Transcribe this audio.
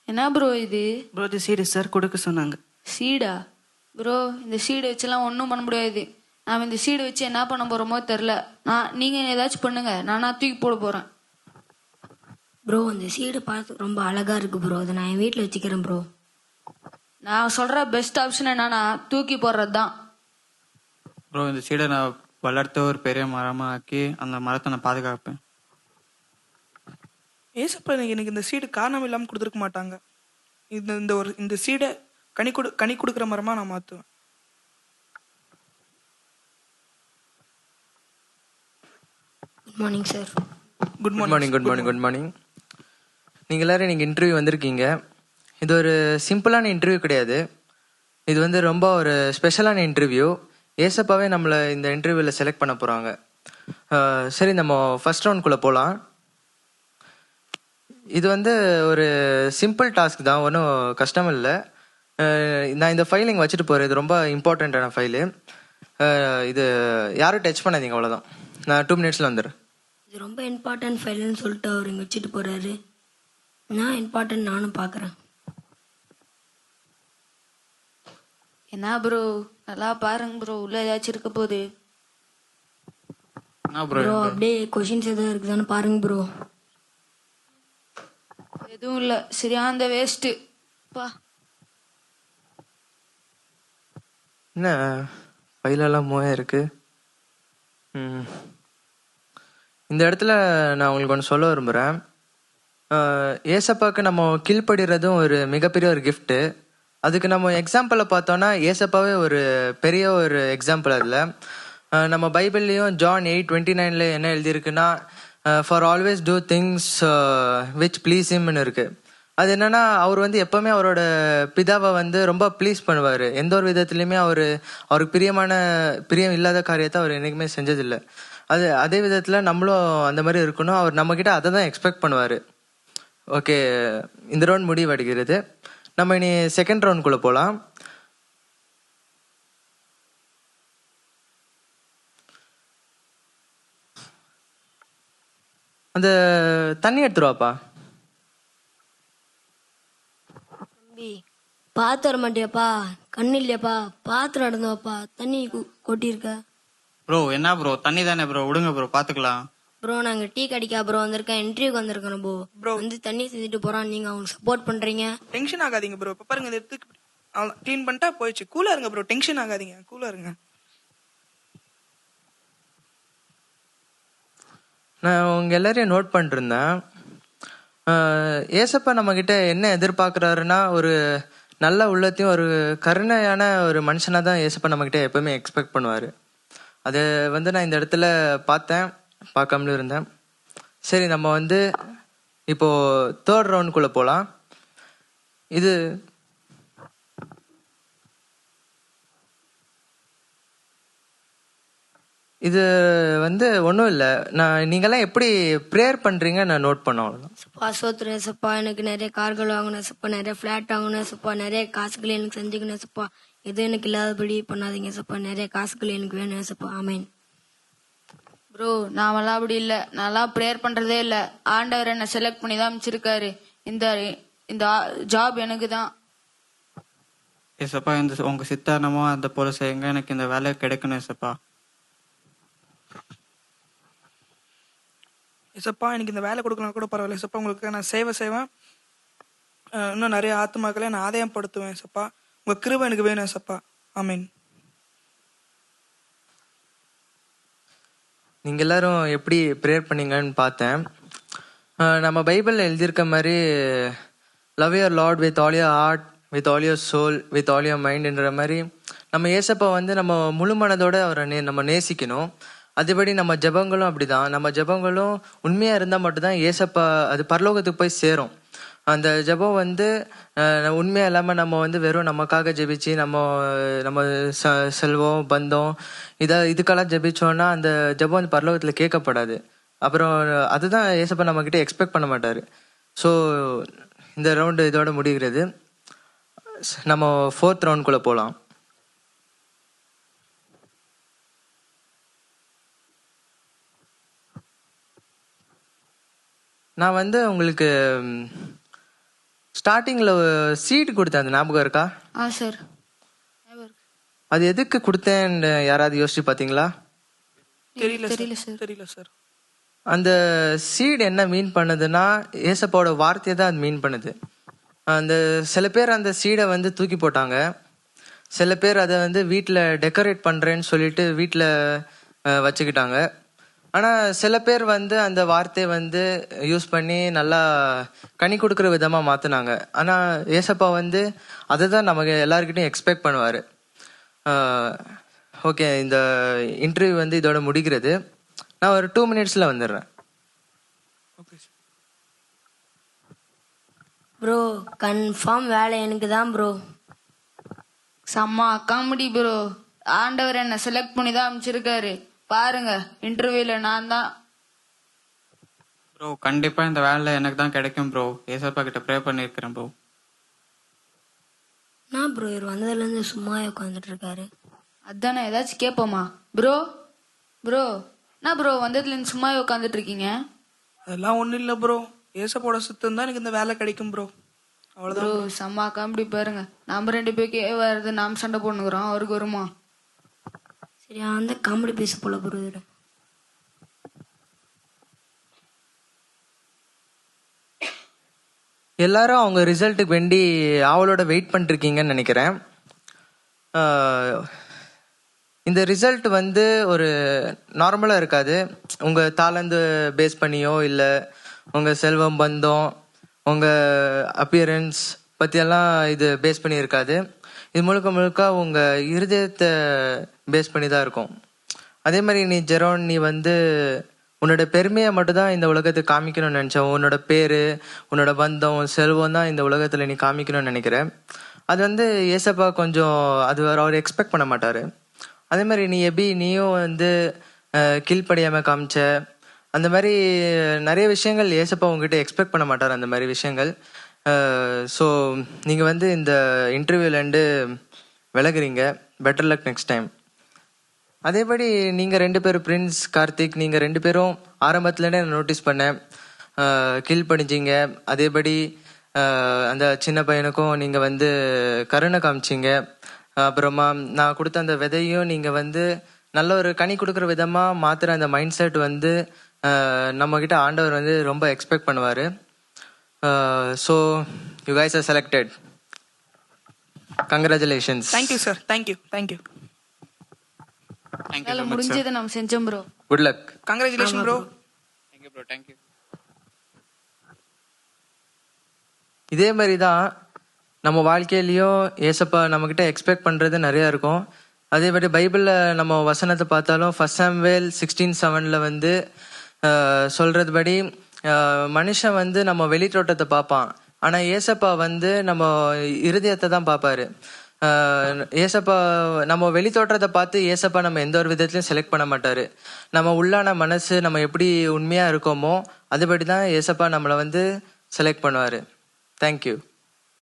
என்ன ப்ரோ இது? ப்ரோ இது சீடு சார் கொடுக்க சொன்னாங்க. சீடா? ப்ரோ இந்த சீடை வச்சுலாம் ஒன்றும் பண்ண முடியாது. நாம் இந்த சீடை வச்சு என்ன பண்ண போகிறோமோ தெரில. நீங்கள் ஏதாச்சும் பண்ணுங்க, நானா தூக்கி போட போகிறேன். ப்ரோ அந்த சீடு பார்த்து ரொம்ப அழகா இருக்கு ப்ரோ, அதை நான் என் வீட்டில் வச்சுக்கிறேன் ப்ரோ. நான் சொல்கிற பெஸ்ட் ஆப்ஷன் என்னன்னா தூக்கி போடுறது தான். ப்ரோ இந்த சீடை நான் வளர்த்து ஒரு பெரிய மரமாக ஆக்கி அந்த மரத்தை நான் பாதுகாப்பேன். ஏசப்பா எனக்கு இந்த சீடு காரணம் இல்லாமல் கொடுத்துருக்க மாட்டாங்க. இந்த சீடை கனி கொடுக்குற மரமாக நான் மாற்றுவேன். Good morning sir. Good morning. நீங்கள் எல்லோரும் நீங்கள் இன்டர்வியூ வந்திருக்கீங்க. இது ஒரு சிம்பிளான இன்டர்வியூ கிடையாது. இது வந்து ரொம்ப ஒரு ஸ்பெஷலான இன்டர்வியூ. ஏசப்பாவே நம்மளை இந்த இன்டர்வியூவில் செலக்ட் பண்ண போகிறாங்க. சரி, நம்ம ஃபர்ஸ்ட் ரவுண்ட்குள்ளே போகலாம். இது வந்து ஒரு சிம்பிள் டாஸ்க் தான், ஒன்றும் கஷ்டம் இல்லை. நான் இந்த ஃபைல் இங்கே வச்சுட்டு போகிறேன். இது ரொம்ப இம்பார்ட்டண்ட்டான ஃபைலு. இது யாரும் டச் பண்ணாதீங்க, அவ்வளோதான். நான் 2 மினிட்ஸில் வந்துடுறேன். இது ரொம்ப இம்பார்ட்டன்ட் ஃபைல்னு சொல்லிட்டு அவர் இங்கே வச்சுட்டு போகிறாரு. நான் இம்பார்ட்டன்ட் நானும் பார்க்குறேன். என்ன ப்ரோ, நல்லா பாருங்க ப்ரோ, உள்ள ஏதாச்சும் இருக்க போகுது. ப்ரோ அப்படியே கொஷின்ஸ் எதாவது இருக்குதான்னு பாருங்க ப்ரோ. எதுவும் இல்லை, சரியான வேஸ்ட்டு பா. என்ன ஃபைலெல்லாம் மூவாக இருக்குது. இந்த இடத்துல நான் உங்களுக்கு ஒன்று சொல்ல விரும்புகிறேன். ஏசப்பாவுக்கு நம்ம கீழ்ப்படுறதும் ஒரு மிகப்பெரிய ஒரு கிஃப்ட்டு. அதுக்கு நம்ம எக்ஸாம்பிளை பார்த்தோன்னா ஏசப்பாவே ஒரு பெரிய ஒரு எக்ஸாம்பிள். அதில் நம்ம பைபிள்லேயும் ஜான் 8:29 என்ன எழுதியிருக்குன்னா, for always do things which please ஹிம்னு இருக்குது. அது என்னன்னா, அவர் வந்து எப்போவுமே அவரோட பிதாவை வந்து ரொம்ப ப்ளீஸ் பண்ணுவார். எந்த ஒரு விதத்துலையுமே அவருக்கு பிரியம் இல்லாத காரியத்தை அவர் என்றைக்குமே செஞ்சதில்லை. அதே விதத்தில் நம்மளும் அந்த மாதிரி இருக்கணும். அவர் நம்மக்கிட்ட அதை தான் எக்ஸ்பெக்ட் பண்ணுவார். ஓகே, இந்த ரவுண்ட் முடிவடைகிறது. நம்ம இனி செகண்ட் ரவுண்ட்குள்ளே போகலாம். அந்த தண்ணி எடுத்துருவாப்பா. தம்பி பார்த்து வர மாட்டியாப்பா? கண்ணு இல்லையாப்பா? பார்த்து நடந்துவாப்பா, தண்ணி கொட்டியிருக்க. ப்ரோ என்ன ப்ரோ, தண்ணி தானே ப்ரோ, விடுங்க ப்ரோ, பார்த்துக்கலாம். ப்ரோ நாங்கள் டீ கடிக்கா ப்ரோ வந்திருக்கேன், இன்டர்வியூக்கு வந்திருக்கோம் ப்ரோ. வந்து தண்ணி செஞ்சுட்டு போகிறான், நீங்கள் அவங்களுக்கு சப்போர்ட் பண்ணுறீங்க. டென்ஷன் ஆகாதீங்க ப்ரோ. இப்போ பாருங்க, இந்த இடத்துக்கு க்ளீன் பண்ணிட்டா போயிடுச்சு. கூலாக இருங்க ப்ரோ, டென்ஷன் ஆகாதீங்க, கூலாக இருங்க. நான் உங்கள் எல்லாரையும் நோட் பண்ணிருந்தேன். ஏசப்பா நம்மக்கிட்ட என்ன எதிர்பார்க்குறாருன்னா, ஒரு நல்ல உள்ளத்தையும் ஒரு கருணையான ஒரு மனுஷனாக தான் ஏசப்பா நம்மக்கிட்ட எப்போவுமே எக்ஸ்பெக்ட் பண்ணுவார். அதை வந்து நான் இந்த இடத்துல பார்த்தேன், பார்க்காமலும் இருந்தேன். சரி, நம்ம வந்து இப்போது தேர்ட் ரவுண்டுக்குள்ளே போகலாம். இது வந்து ஒன்றும் இல்லை. நீங்கள்லாம் எப்படி ப்ரேயர் பண்ணுறீங்க நான் நோட் பண்ண, அவ்வளோதான். சப்பா சோத்துறேன் சப்பா, எனக்கு நிறைய கார்கள் வாங்கணும் சப்பா, நிறைய ஃப்ளாட் வாங்கணும் சப்பா, நிறைய காசுகள் எனக்கு செஞ்சுக்கணும் சப்பா. எதுவும் எனக்கு இல்லாதபடி பண்ணாதீங்க சப்பா, நிறைய காசுகள் எனக்கு வேணும் சப்பா. ஆமேன். ப்ரோ நாமெல்லாம் அப்படி இல்லை, நான்லாம் ப்ரேயர் பண்ணுறதே இல்லை. ஆண்டவர் என்னை செலக்ட் பண்ணி தான் அமைச்சிருக்காரு. இந்த ஜாப் எனக்கு தான். ஏசப்பா இந்த உங்கள் சித்தாரணமோ அந்த போல செய்யுங்க, எனக்கு இந்த வேலை கிடைக்கணும் ஏசப்பா. ஏசப்பா எனக்கு இந்த வேலை கொடுக்கலாம் கூட பரவாயில்ல ஏசப்பா, உங்களுக்கு நான் சேவை செய்வேன். இன்னும் நிறைய ஆத்மாக்களை நான் ஆதாயப்படுத்துவேன் ஏசப்பா. உங்கள் கிருபை எனக்கு வேணும் ஏசப்பா. ஆமீன். நீங்கள் எல்லாரும் எப்படி ப்ரேயர் பண்ணீங்கன்னு பார்த்தேன். நம்ம பைபிளில் எழுதியிருக்க மாதிரி love your Lord with all your heart, with all your soul, with all your மைண்டுன்ற மாதிரி நம்ம ஏசப்பா வந்து நம்ம முழு மனதோடு அவரை நம்ம நேசிக்கணும். அதுபடி நம்ம ஜெபங்களும் அப்படி தான். நம்ம ஜெபங்களும் உண்மையாக இருந்தால் மட்டும்தான் ஏசப்பா அது பரலோகத்துக்கு போய் சேரும். அந்த ஜெபம் வந்து உண்மையாக இல்லாமல் நம்ம வந்து வெறும் நமக்காக ஜெபிச்சு நம்ம செல்வம் பந்தம் இதுக்கெல்லாம் ஜெபிச்சோன்னா அந்த ஜெபம் வந்து பரலோகத்தில் கேட்கப்படாது. அப்புறம் அதுதான் ஏசப்பா நம்மக்கிட்ட எக்ஸ்பெக்ட் பண்ண மாட்டார். ஸோ இந்த ரவுண்டு இதோட முடிகிறது. நம்ம 4th ரவுண்டுக்குள்ளே போகலாம். நான் வந்து உங்களுக்கு ஸ்டார்டிங்கில் சீட் கொடுத்தேன், அது ஞாபகம் இருக்கா? ஆ சார். அது எதுக்கு கொடுத்தேன்னு யாராவது யோசிச்சு பார்த்தீங்களா? தெரியல தெரியல சார், தெரியல சார். அந்த சீட் என்ன மீன் பண்ணுதுன்னா, ஏசப்பாவோட வார்த்தையை தான் அது மீன் பண்ணுது. அந்த சில பேர் அந்த சீடை வந்து தூக்கி போட்டாங்க, சில பேர் அதை வந்து வீட்டில் டெக்கரேட் பண்ணுறேன்னு சொல்லிட்டு வீட்டில் வச்சுக்கிட்டாங்க. ஆனால் சில பேர் வந்து அந்த வார்த்தையை வந்து யூஸ் பண்ணி நல்லா கனி கொடுக்குற விதமாக மாற்றினாங்க. ஆனால் ஏசப்பா வந்து அதை தான் நமக்கு எல்லாருக்கிட்டையும் எக்ஸ்பெக்ட் பண்ணுவார். ஓகே, இந்த இன்டர்வியூ வந்து இதோட முடிக்கிறது. நான் ஒரு 2 minutesல வந்துடுறேன். Okay sir. ப்ரோ கன்ஃபார்ம் வேலை எனக்கு தான் ப்ரோ. செம்ம காமெடி ப்ரோ. ஆண்டவர் என்ன செலக்ட் பண்ணி தான் அமைச்சிருக்காரு. பாருங்க, இன்டர்வியூல நான் தான். ப்ரோ கண்டிப்பாக இந்த வேலை எனக்கு தான் கிடைக்கும் ப்ரோ. ஏசப்பா கிட்ட ப்ரே பண்ணியிருக்கிறேன் ப்ரோ. நான் ப்ரோ இவர் வந்ததுலேருந்து சும்மா உட்காந்துட்டு இருக்காரு. அதானே, ஏதாச்சும் கேட்போமா ப்ரோ? ப்ரோ என்ன ப்ரோ வந்ததுலேருந்து சும்மாவே உட்காந்துட்டு இருக்கீங்க? அதெல்லாம் ஒன்றும் இல்லை ப்ரோ, ஏசப்போட சுத்தம் தான் எனக்கு இந்த வேலை கிடைக்கும் ப்ரோ, அவ்வளோதான். ப்ரோ செம்ம காமெடி பாருங்க. நம்ம 2 பேருக்கே வருது, நாம் சண்டை போட்டுக்கிறோம், அவருக்கு வருமா? சரி, அந்த காமெடி பேச போல ப்ரோ இவர். எல்லாரும் அவங்க ரிசல்ட்டுக்கு வேண்டி அவளோட வெயிட் பண்ணிருக்கீங்கன்னு நினைக்கிறேன். இந்த ரிசல்ட் வந்து ஒரு நார்மலாக இருக்காது. உங்கள் தாளந்து பேஸ் பண்ணியோ இல்லை உங்கள் செல்வம் பந்தம் உங்கள் அப்பியரன்ஸ் பற்றியெல்லாம் இது பேஸ் பண்ணி இருக்காது. இது முழுக்க முழுக்க உங்கள் இருதயத்தை பேஸ் பண்ணி தான் இருக்கும். அதே மாதிரி நீ ஜெரோன், நீ வந்து உன்னோட பெருமையை மட்டும் தான் இந்த உலகத்துக்கு காமிக்கணும்னு நினச்சேன். உன்னோட பேர், உன்னோட பந்தம், செல்வம் தான் இந்த உலகத்தில் நீ காமிக்கணும்னு நினைக்கிறேன். அது வந்து ஏசப்பா கொஞ்சம் அது அவர் எக்ஸ்பெக்ட் பண்ண மாட்டார். அதே மாதிரி நீ நீயும் வந்து கீழ்ப்படியாமல் காமிச்ச அந்த மாதிரி நிறைய விஷயங்கள் ஏசப்பா உங்ககிட்ட எக்ஸ்பெக்ட் பண்ண மாட்டார், அந்த மாதிரி விஷயங்கள். ஸோ நீங்கள் வந்து இந்த இன்டர்வியூலேருந்து விலகுறீங்க. Better luck next time. அதேபடி நீங்கள் 2 பேரும், பிரின்ஸ், கார்த்திக், நீங்கள் 2 பேரும் ஆரம்பத்துலேருந்தே நான் நோட்டீஸ் பண்ணேன், கீழ்ப்படிஞ்சிங்க. அதேபடி அந்த சின்ன பையனுக்கும் நீங்கள் வந்து கருணை காமிச்சிங்க. அப்புறமா நான் கொடுத்த அந்த விதையும் நீங்கள் வந்து நல்ல ஒரு கனி கொடுக்குற விதமாக மாற்றுற அந்த மைண்ட் செட் வந்து நம்மக்கிட்ட ஆண்டவர் வந்து ரொம்ப எக்ஸ்பெக்ட் பண்ணுவார். So you guys are selected. Congratulations. Thank you sir, thank you thank you. Thank you வேலை ஸோ மச் சார். முடிஞ்சதை நம்ம செஞ்சோம் bro. Good luck. Congratulation bro. Thank you bro, thank you. இதே மாதிரி தான் நம்ம வாழ்க்கையிலையும் ஏசப்பா நம்மக்கிட்ட எக்ஸ்பெக்ட் பண்ணுறது நிறையா இருக்கும். அதே மாதிரி பைபிளில் நம்ம வசனத்தை பார்த்தாலும் 1 சாமுவேல் 16:7 வந்து சொல்கிறது படி மனுஷன் வந்து நம்ம வெளித்தோட்டத்தை பார்ப்பான், ஆனால் ஏசப்பா வந்து நம்ம இருதயத்தை தான் பார்ப்பாரு. ஏசப்பா நம்ம வெளித்தோற்றத்தை பார்த்து ஏசப்பா நம்ம எந்த ஒரு விதத்துலையும் செலக்ட் பண்ண மாட்டார். நம்ம உள்ளான மனசு நம்ம எப்படி உண்மையாக இருக்கோமோ அதுபடி தான் ஏசப்பா நம்மளை வந்து செலக்ட் பண்ணுவார். தேங்க்யூ.